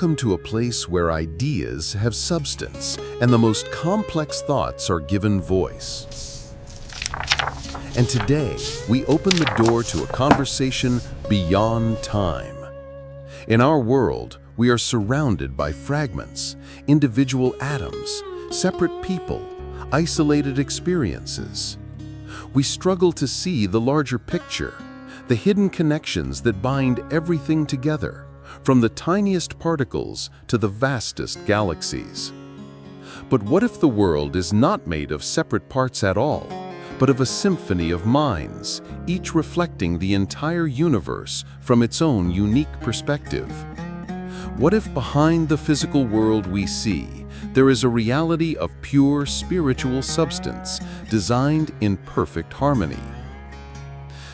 Welcome to a place where ideas have substance and the most complex thoughts are given voice. And today, we open the door to a conversation beyond time. In our world, we are surrounded by fragments, individual atoms, separate people, isolated experiences. We struggle to see the larger picture, the hidden connections that bind everything together, from the tiniest particles to the vastest galaxies. But what if the world is not made of separate parts at all, but of a symphony of minds, each reflecting the entire universe from its own unique perspective? What if behind the physical world we see, there is a reality of pure spiritual substance designed in perfect harmony?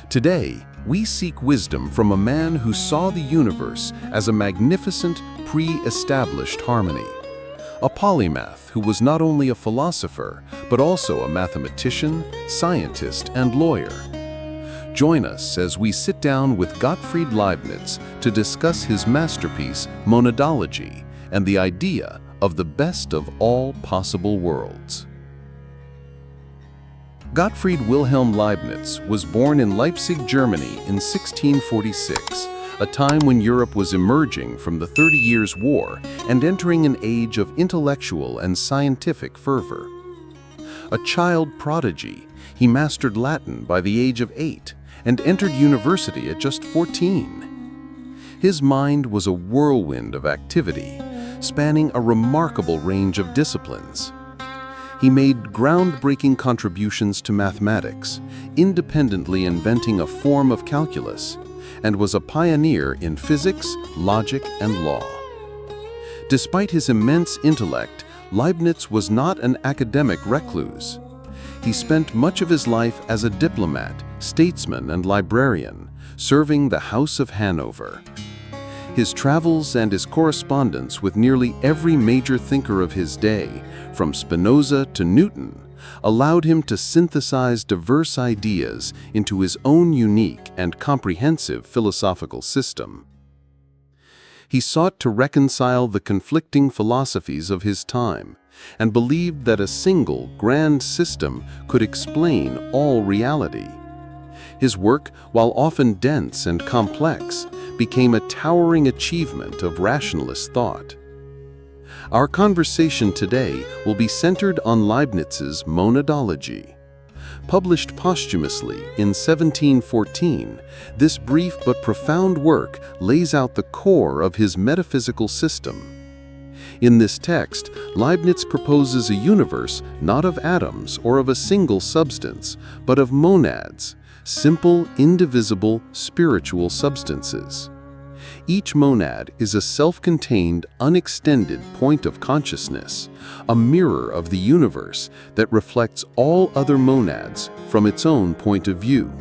Today, we seek wisdom from a man who saw the universe as a magnificent, pre-established harmony. A polymath who was not only a philosopher, but also a mathematician, scientist, and lawyer. Join us as we sit down with Gottfried Leibniz to discuss his masterpiece, Monadology, and the idea of the best of all possible worlds. Gottfried Wilhelm Leibniz was born in Leipzig, Germany in 1646, a time when Europe was emerging from the 30 Years' War and entering an age of intellectual and scientific fervor. A child prodigy, he mastered Latin by the age of 8 and entered university at just 14. His mind was a whirlwind of activity, spanning a remarkable range of disciplines. He made groundbreaking contributions to mathematics, independently inventing a form of calculus, and was a pioneer in physics, logic, and law. Despite his immense intellect, Leibniz was not an academic recluse. He spent much of his life as a diplomat, statesman, and librarian, serving the House of Hanover. His travels and his correspondence with nearly every major thinker of his day, from Spinoza to Newton, allowed him to synthesize diverse ideas into his own unique and comprehensive philosophical system. He sought to reconcile the conflicting philosophies of his time and believed that a single grand system could explain all reality. His work, while often dense and complex, became a towering achievement of rationalist thought. Our conversation today will be centered on Leibniz's Monadology. Published posthumously in 1714, this brief but profound work lays out the core of his metaphysical system. In this text, Leibniz proposes a universe not of atoms or of a single substance, but of monads, simple, indivisible, spiritual substances. Each monad is a self-contained, unextended point of consciousness, a mirror of the universe that reflects all other monads from its own point of view.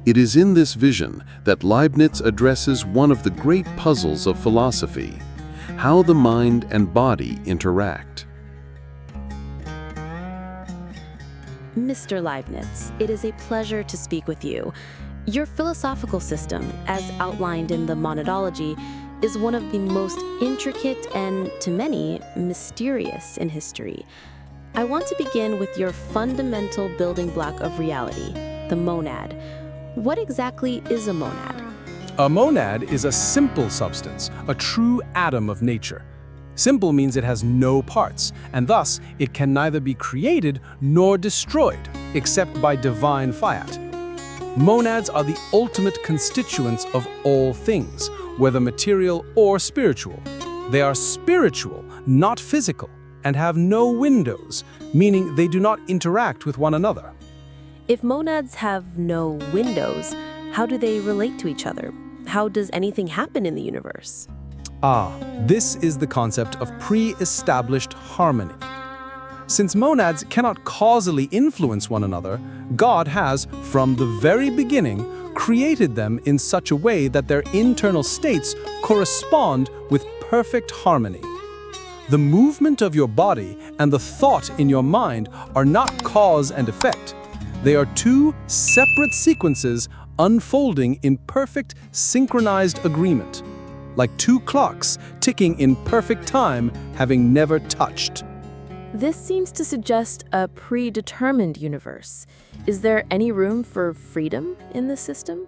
It is in this vision that Leibniz addresses one of the great puzzles of philosophy: how the mind and body interact. Mr. Leibniz, it is a pleasure to speak with you. Your philosophical system, as outlined in the Monadology, is one of the most intricate and, to many, mysterious in history. I want to begin with your fundamental building block of reality, the monad. What exactly is a monad? A monad is a simple substance, a true atom of nature. Simple means it has no parts, and thus it can neither be created nor destroyed, except by divine fiat. Monads are the ultimate constituents of all things, whether material or spiritual. They are spiritual, not physical, and have no windows, meaning they do not interact with one another. If monads have no windows, how do they relate to each other? How does anything happen in the universe? This is the concept of pre-established harmony. Since monads cannot causally influence one another, God has, from the very beginning, created them in such a way that their internal states correspond with perfect harmony. The movement of your body and the thought in your mind are not cause and effect. They are two separate sequences unfolding in perfect synchronized agreement. like two clocks ticking in perfect time, having never touched. This seems to suggest a predetermined universe. Is there any room for freedom in this system?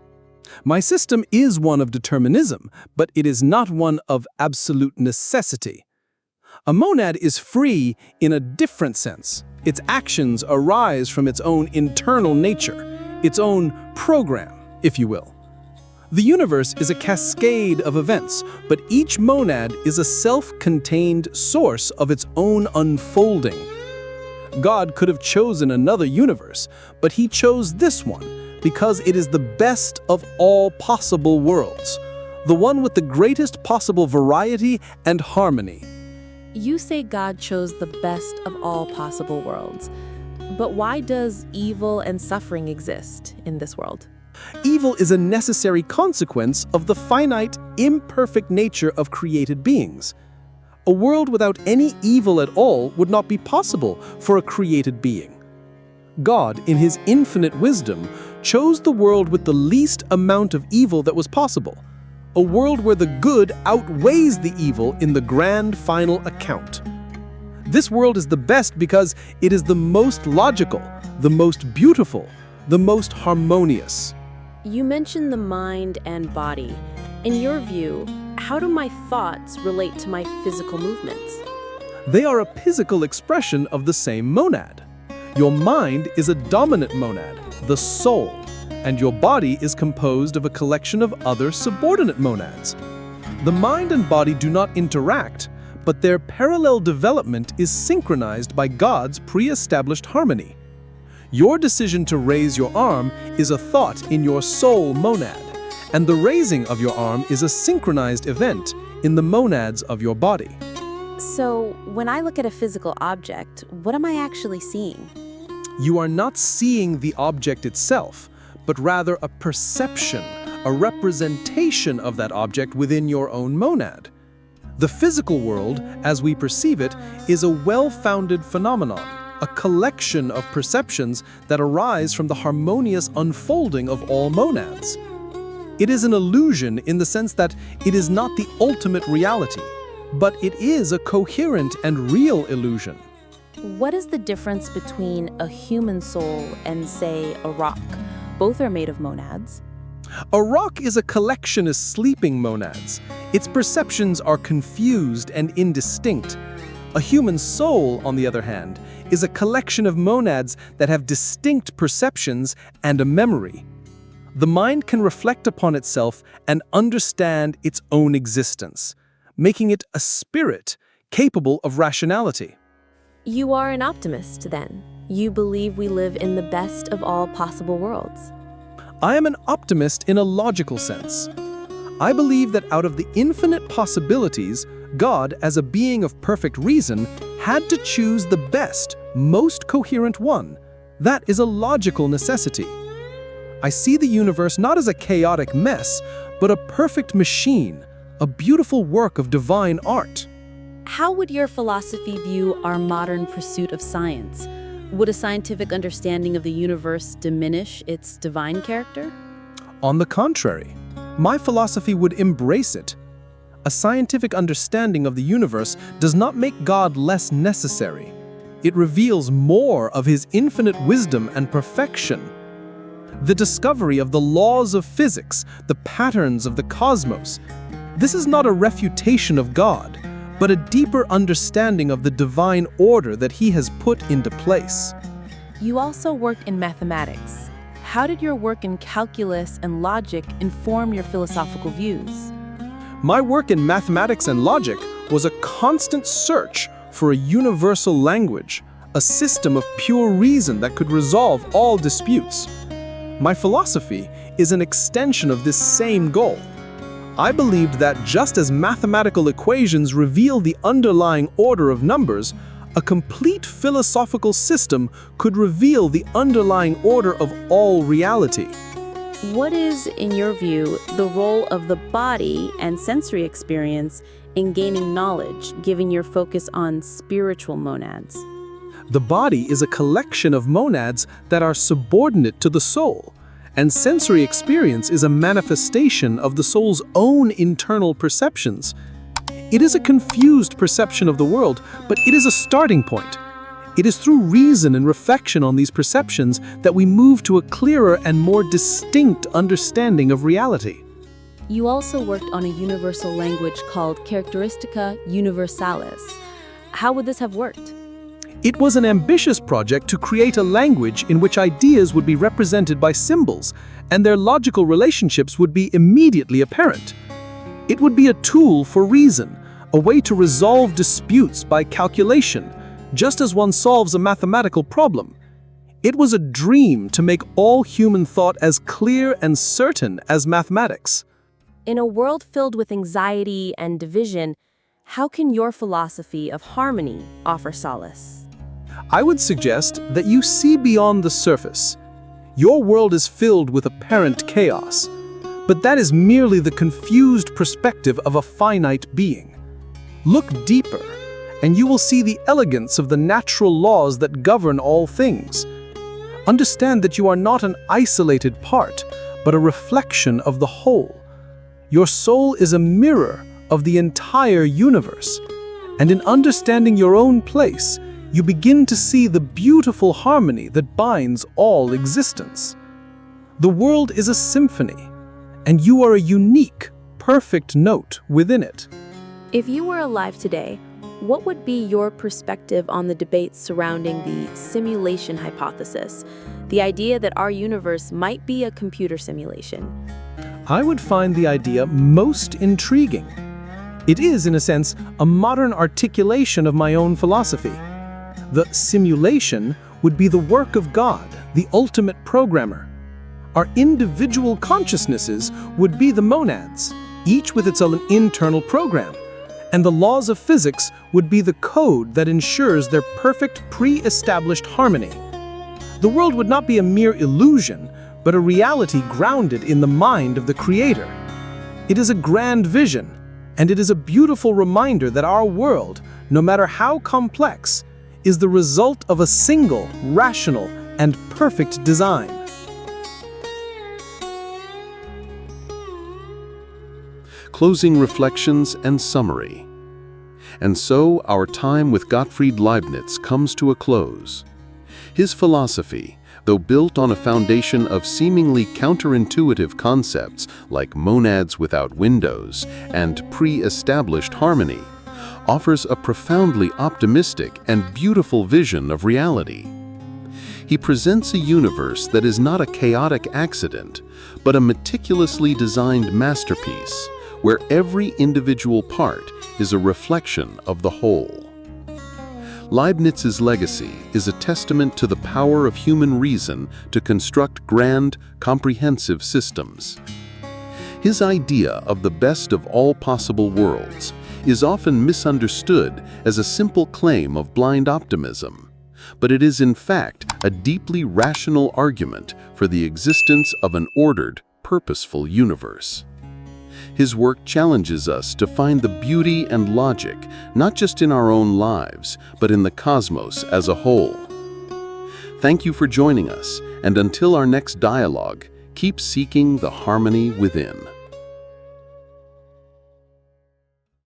My system is one of determinism, but it is not one of absolute necessity. A monad is free in a different sense. Its actions arise from its own internal nature, its own program, if you will. The universe is a cascade of events, but each monad is a self-contained source of its own unfolding. God could have chosen another universe, but he chose this one because it is the best of all possible worlds, the one with the greatest possible variety and harmony. You say God chose the best of all possible worlds. But why does evil and suffering exist in this world? Evil is a necessary consequence of the finite, imperfect nature of created beings. A world without any evil at all would not be possible for a created being. God, in his infinite wisdom, chose the world with the least amount of evil that was possible, a world where the good outweighs the evil in the grand final account. This world is the best because it is the most logical, the most beautiful, the most harmonious. You mentioned the mind and body. In your view, how do my thoughts relate to my physical movements? They are a physical expression of the same monad. Your mind is a dominant monad, the soul, and your body is composed of a collection of other subordinate monads. The mind and body do not interact, but their parallel development is synchronized by God's pre-established harmony. Your decision to raise your arm is a thought in your soul monad, and the raising of your arm is a synchronized event in the monads of your body. So, when I look at a physical object, what am I actually seeing? You are not seeing the object itself, but rather a perception, a representation of that object within your own monad. The physical world, as we perceive it, is a well-founded phenomenon, a collection of perceptions that arise from the harmonious unfolding of all monads. It is an illusion in the sense that it is not the ultimate reality, but it is a coherent and real illusion. What is the difference between a human soul and, say, a rock? Both are made of monads. A rock is a collection of sleeping monads. Its perceptions are confused and indistinct. A human soul, on the other hand, is a collection of monads that have distinct perceptions and a memory. The mind can reflect upon itself and understand its own existence, making it a spirit capable of rationality. You are an optimist, then. You believe we live in the best of all possible worlds. I am an optimist in a logical sense. I believe that out of the infinite possibilities, God, as a being of perfect reason, had to choose the best, most coherent one. That is a logical necessity. I see the universe not as a chaotic mess, but a perfect machine, a beautiful work of divine art. How would your philosophy view our modern pursuit of science? Would a scientific understanding of the universe diminish its divine character? On the contrary, my philosophy would embrace it. A scientific understanding of the universe does not make God less necessary. It reveals more of his infinite wisdom and perfection. The discovery of the laws of physics, the patterns of the cosmos. This is not a refutation of God, but a deeper understanding of the divine order that he has put into place. You also worked in mathematics. How did your work in calculus and logic inform your philosophical views? My work in mathematics and logic was a constant search for a universal language, a system of pure reason that could resolve all disputes. My philosophy is an extension of this same goal. I believed that just as mathematical equations reveal the underlying order of numbers, a complete philosophical system could reveal the underlying order of all reality. What is, in your view, the role of the body and sensory experience in gaining knowledge, given your focus on spiritual monads? The body is a collection of monads that are subordinate to the soul, and sensory experience is a manifestation of the soul's own internal perceptions. It is a confused perception of the world, but it is a starting point. It is through reason and reflection on these perceptions that we move to a clearer and more distinct understanding of reality. You also worked on a universal language called Characteristica Universalis. How would this have worked? It was an ambitious project to create a language in which ideas would be represented by symbols, and their logical relationships would be immediately apparent. It would be a tool for reason, a way to resolve disputes by calculation, just as one solves a mathematical problem. It was a dream to make all human thought as clear and certain as mathematics. In a world filled with anxiety and division, how can your philosophy of harmony offer solace? I would suggest that you see beyond the surface. Your world is filled with apparent chaos, but that is merely the confused perspective of a finite being. Look deeper, and you will see the elegance of the natural laws that govern all things. Understand that you are not an isolated part, but a reflection of the whole. Your soul is a mirror of the entire universe, and in understanding your own place, you begin to see the beautiful harmony that binds all existence. The world is a symphony, and you are a unique, perfect note within it. If you were alive today, what would be your perspective on the debates surrounding the simulation hypothesis, the idea that our universe might be a computer simulation? I would find the idea most intriguing. It is, in a sense, a modern articulation of my own philosophy. The simulation would be the work of God, the ultimate programmer. Our individual consciousnesses would be the monads, each with its own internal program, and the laws of physics would be the code that ensures their perfect pre-established harmony. The world would not be a mere illusion, but a reality grounded in the mind of the Creator. It is a grand vision, and it is a beautiful reminder that our world, no matter how complex, is the result of a single, rational, and perfect design. Closing reflections and summary. And so our time with Gottfried Leibniz comes to a close. His philosophy, though built on a foundation of seemingly counterintuitive concepts like monads without windows and pre-established harmony, offers a profoundly optimistic and beautiful vision of reality. He presents a universe that is not a chaotic accident, but a meticulously designed masterpiece, where every individual part is a reflection of the whole. Leibniz's legacy is a testament to the power of human reason to construct grand, comprehensive systems. His idea of the best of all possible worlds is often misunderstood as a simple claim of blind optimism, but it is in fact a deeply rational argument for the existence of an ordered, purposeful universe. His work challenges us to find the beauty and logic not just in our own lives, but in the cosmos as a whole. Thank you for joining us, and until our next dialogue, keep seeking the harmony within.